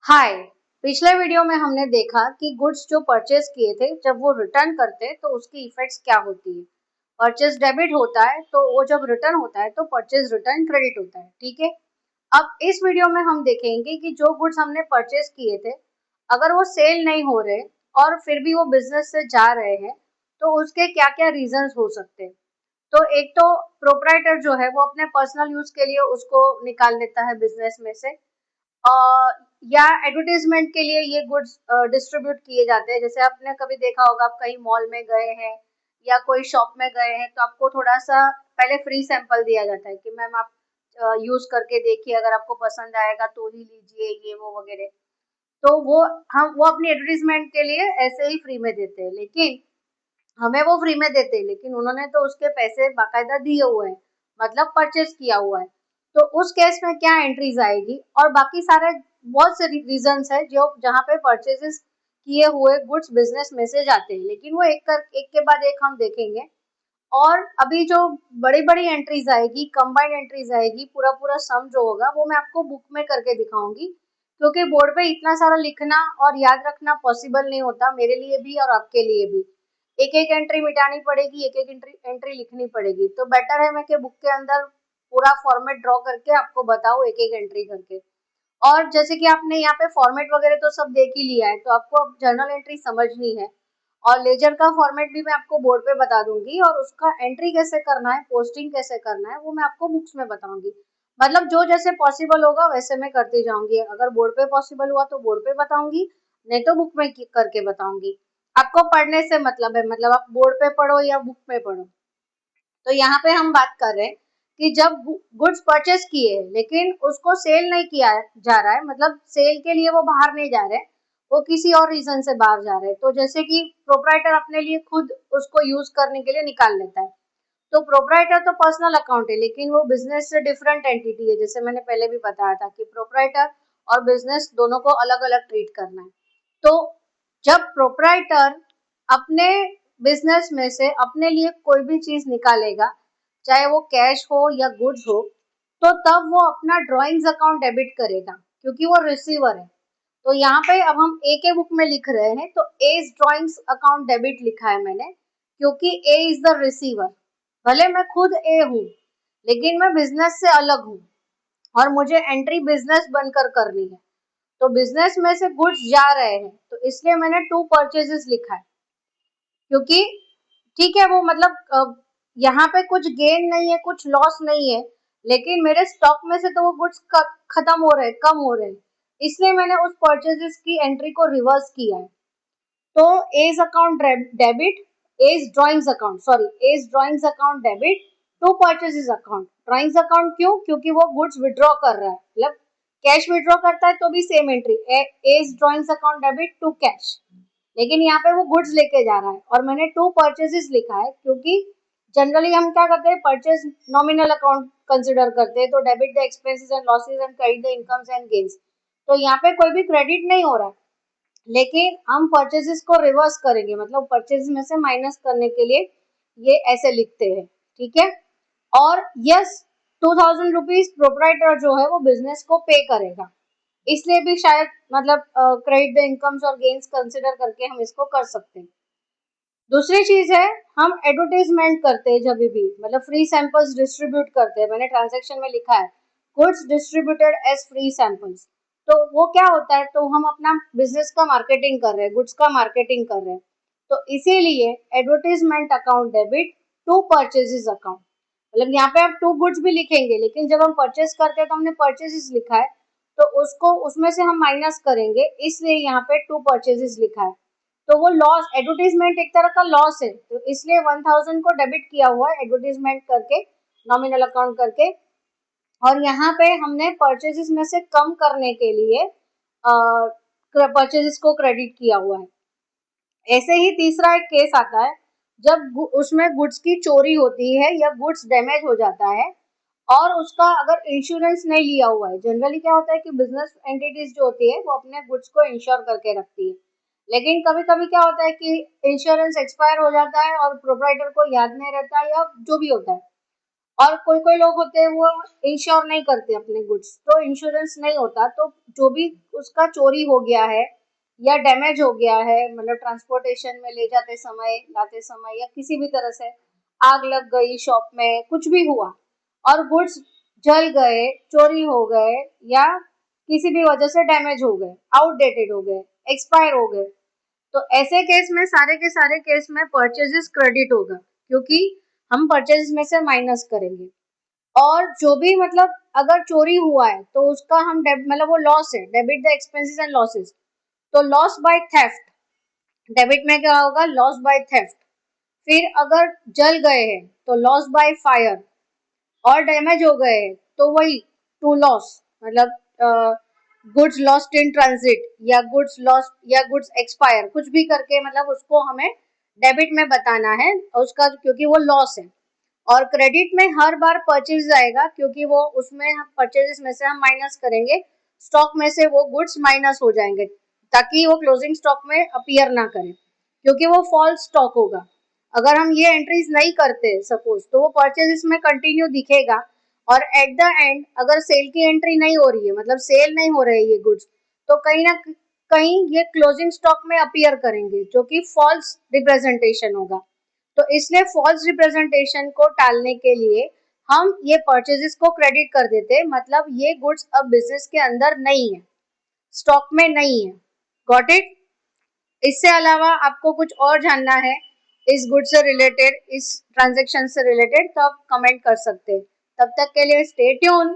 हाय। पिछले वीडियो में हमने देखा कि गुड्स जो परचेज किए थे जब वो रिटर्न करते तो उसकी इफेक्ट्स क्या होती है। परचेज डेबिट होता है तो वो जब रिटर्न होता है तो परचेज रिटर्न क्रेडिट होता है। ठीक है। अब इस वीडियो में हम देखेंगे कि जो गुड्स हमने परचेज किए थे अगर वो सेल नहीं हो रहे और फिर भी वो बिजनेस से जा रहे हैं तो उसके क्या क्या रीजंस हो सकते हैं। तो एक तो प्रोप्राइटर जो है वो अपने पर्सनल यूज के लिए उसको निकाल देता है बिजनेस में से, या एडवर्टाइजमेंट के लिए ये गुड्स डिस्ट्रीब्यूट किए जाते हैं। जैसे आपने कभी देखा होगा, आप कहीं मॉल में गए हैं या कोई शॉप में गए हैं तो आपको थोड़ा सा पहले फ्री सैंपल दिया जाता है कि मैम आप यूज करके देखिए, अगर आपको पसंद आएगा तो ही लीजिए, ये वो वगैरह। तो वो अपनी एडवर्टीजमेंट के लिए ऐसे ही फ्री में देते हैं, लेकिन हमें वो फ्री में देते हैं, लेकिन उन्होंने तो उसके पैसे बाकायदा दिए हुए हैं, मतलब परचेज किया हुआ है। तो उस केस में क्या एंट्रीज आएगी, और बाकी सारे बहुत से रीजंस है जो जहाँ पे परचेजेस किए हुए गुड्स बिजनेस में से जाते हैं, लेकिन वो एक के बाद एक हम देखेंगे। और अभी जो बड़ी बड़ी एंट्रीज आएगी, कंबाइंड एंट्रीज आएगी, पूरा पूरा सम जो होगा वो मैं आपको बुक में करके दिखाऊंगी, क्योंकि बोर्ड पे इतना सारा लिखना और याद रखना पॉसिबल नहीं होता, मेरे लिए भी और आपके लिए भी। एक एक एंट्री मिटानी पड़ेगी, एक एक एंट्री लिखनी पड़ेगी, तो बेटर है मैं कि बुक के अंदर पूरा फॉर्मेट ड्रॉ करके आपको बताऊं एक एक एंट्री करके। और जैसे कि आपने यहाँ पे फॉर्मेट वगैरह तो सब देख ही लिया है, तो आपको अब जर्नल एंट्री समझनी है। और लेजर का फॉर्मेट भी मैं आपको बोर्ड पे बता दूंगी, और उसका एंट्री कैसे करना है, पोस्टिंग कैसे करना है, वो मैं आपको बुक्स में बताऊंगी। मतलब जो जैसे पॉसिबल होगा वैसे मैं करती जाऊंगी। अगर बोर्ड पे पॉसिबल हुआ तो बोर्ड पे बताऊंगी, नहीं तो बुक में करके बताऊंगी। आपको पढ़ने से मतलब है, मतलब आप बोर्ड पे पढ़ो या बुक में पढ़ो। तो यहाँ पे हम बात कर रहे हैं कि जब गुड्स परचेस किए लेकिन उसको सेल नहीं किया जा रहा है, मतलब सेल के लिए वो बाहर नहीं जा रहे, वो किसी और रीजन से बाहर जा रहे हैं। तो जैसे कि प्रोप्राइटर अपने लिए खुद उसको यूज करने के लिए निकाल लेता है, तो प्रोप्राइटर तो पर्सनल अकाउंट है, लेकिन वो बिजनेस से डिफरेंट एंटिटी है। जैसे मैंने पहले भी बताया था कि प्रोप्राइटर और बिजनेस दोनों को अलग अलग ट्रीट करना है। तो जब प्रोप्राइटर अपने बिजनेस में से अपने लिए कोई भी चीज निकालेगा, चाहे वो कैश हो या गुड्स हो, तो तब वो अपना ड्रॉइंग्स अकाउंट डेबिट करेगा, क्योंकि वो रिसीवर है। तो यहाँ पे अब हम ए के बुक में लिख रहे हैं, तो एज ड्रॉइंग्स अकाउंट डेबिट लिखा है मैंने, क्योंकि ए इज द रिसीवर। भले मैं खुद ए हूँ, लेकिन मैं बिजनेस से अलग हूँ और मुझे एंट्री बिजनेस बनकर करनी है। तो बिजनेस में से गुड्स जा रहे हैं, तो इसलिए मैंने टू परचेजेस लिखा है, क्योंकि ठीक है वो मतलब यहाँ पे कुछ गेन नहीं है, कुछ लॉस नहीं है, लेकिन मेरे स्टॉक में से तो वो गुड्स खत्म हो रहे हैं, कम हो रहे हैं, इसलिए मैंने उस परचेजेस की एंट्री को रिवर्स किया है। तो as account debit, as drawings account, sorry, as drawings account debit to purchases account. Drawings account क्यों? क्योंकि वो गुड्स विड्रॉ कर रहा है, मतलब कैश विड्रॉ करता है तो भी same entry, as drawings account debit to cash, लेकिन यहाँ पे वो गुड्स लेके जा रहा है और मैंने टू परचेजेस लिखा है, क्योंकि जनरली हम क्या करते हैं, परचेज नॉमिनल अकाउंट कंसिडर करते हैं, तो debit the expenses and losses and credit the incomes and gains. तो यहाँ पे कोई भी क्रेडिट नहीं हो रहा है, लेकिन हम परचेजेस को रिवर्स करेंगे, मतलब परचेज में से माइनस करने के लिए ये ऐसे लिखते हैं। ठीक है। और यस, 2000 रुपीज प्रोपराइटर जो है वो बिजनेस को पे करेगा, इसलिए भी शायद मतलब क्रेडिट द इनकम्स और गेन्स कंसिडर करके हम इसको कर सकते हैं। दूसरी चीज है, हम एडवर्टाइजमेंट करते हैं जब भी, मतलब फ्री सैंपल्स डिस्ट्रीब्यूट करते हैं, मैंने ट्रांजेक्शन में लिखा है goods distributed as free samples. तो वो क्या होता है, तो हम अपना बिजनेस का मार्केटिंग कर रहे हैं, गुड्स का मार्केटिंग कर रहे हैं, तो इसीलिए advertisement account debit to purchases account. मतलब यहाँ पे आप टू गुड्स भी लिखेंगे, लेकिन जब हम परचेज करते हैं तो हमने परचेजेस लिखा है, तो उसको उसमें से हम माइनस करेंगे, इसलिए यहाँ पे टू परचेजेस लिखा है। तो वो लॉस, एडवर्टीजमेंट एक तरह का लॉस है, तो इसलिए 1000 को डेबिट किया हुआ है एडवर्टीजमेंट करके, नॉमिनल अकाउंट करके। और यहाँ पे हमने परचेजेस में से कम करने के लिए परचेजेस को क्रेडिट किया हुआ है। ऐसे ही तीसरा एक केस आता है, जब उसमें गुड्स की चोरी होती है या गुड्स डैमेज हो जाता है और उसका अगर इंश्योरेंस नहीं लिया हुआ है। जनरली क्या होता है कि बिजनेस एंटिटीज जो होती है वो अपने गुड्स को इंश्योर करके रखती है, लेकिन कभी कभी क्या होता है कि इंश्योरेंस एक्सपायर हो जाता है और प्रोप्राइटर को याद नहीं रहता, या जो भी होता है, और कोई कोई लोग होते हैं वो इंश्योर नहीं करते अपने गुड्स, तो इंश्योरेंस नहीं होता, तो जो भी उसका चोरी हो गया है या डैमेज हो गया है, मतलब ट्रांसपोर्टेशन में ले जाते समय, लाते समय, या किसी भी तरह से आग लग गई शॉप में, कुछ भी हुआ और गुड्स जल गए, चोरी हो गए, या किसी भी वजह से डैमेज हो गए, आउटडेटेड हो गए, एक्सपायर हो गए, तो ऐसे केस में सारे के सारे केस में परचेजेस क्रेडिट होगा, क्योंकि हम परचेज में से माइनस करेंगे। और जो भी मतलब अगर चोरी हुआ है तो उसका हम मतलब वो लॉस है, debit the expenses and losses, तो लॉस बाय थेफ्ट, डेबिट में क्या होगा, लॉस बाय थेफ्ट। फिर अगर जल गए हैं तो लॉस बाय फायर, और डैमेज हो गए हैं तो वही टू लॉस, मतलब गुड्स लॉस्ट इन ट्रांजिट, या गुड्स लॉस्ट, या गुड्स एक्सपायर, कुछ भी करके मतलब उसको हमें डेबिट में बताना है उसका, क्योंकि वो लॉस है। और क्रेडिट में हर बार परचेज आएगा, क्योंकि वो उसमें हम परचेजेस में से हम माइनस करेंगे, स्टॉक में से वो गुड्स माइनस हो जाएंगे, ताकि वो क्लोजिंग स्टॉक में अपीयर ना करें, क्योंकि वो फॉल्स स्टॉक होगा। अगर हम ये एंट्रीज नहीं करते सपोज, तो वो परचेजेस में कंटिन्यू दिखेगा, और एट द एंड अगर सेल की एंट्री नहीं हो रही है, मतलब सेल नहीं हो रहे ये गुड्स, तो कहीं ना कहीं ये क्लोजिंग स्टॉक में अपीयर करेंगे, जो कि फॉल्स रिप्रेजेंटेशन होगा। तो इसलिए फॉल्स रिप्रेजेंटेशन को टालने के लिए हम ये परचेजेस को क्रेडिट कर देते हैं, मतलब ये गुड्स अब बिजनेस के अंदर नहीं है, स्टॉक में नहीं है। Got it? इससे अलावा आपको कुछ और जानना है इस गुड से रिलेटेड, इस ट्रांजेक्शन से रिलेटेड, तो आप कमेंट कर सकते हैं। तब तक के लिए स्टे ट्यून।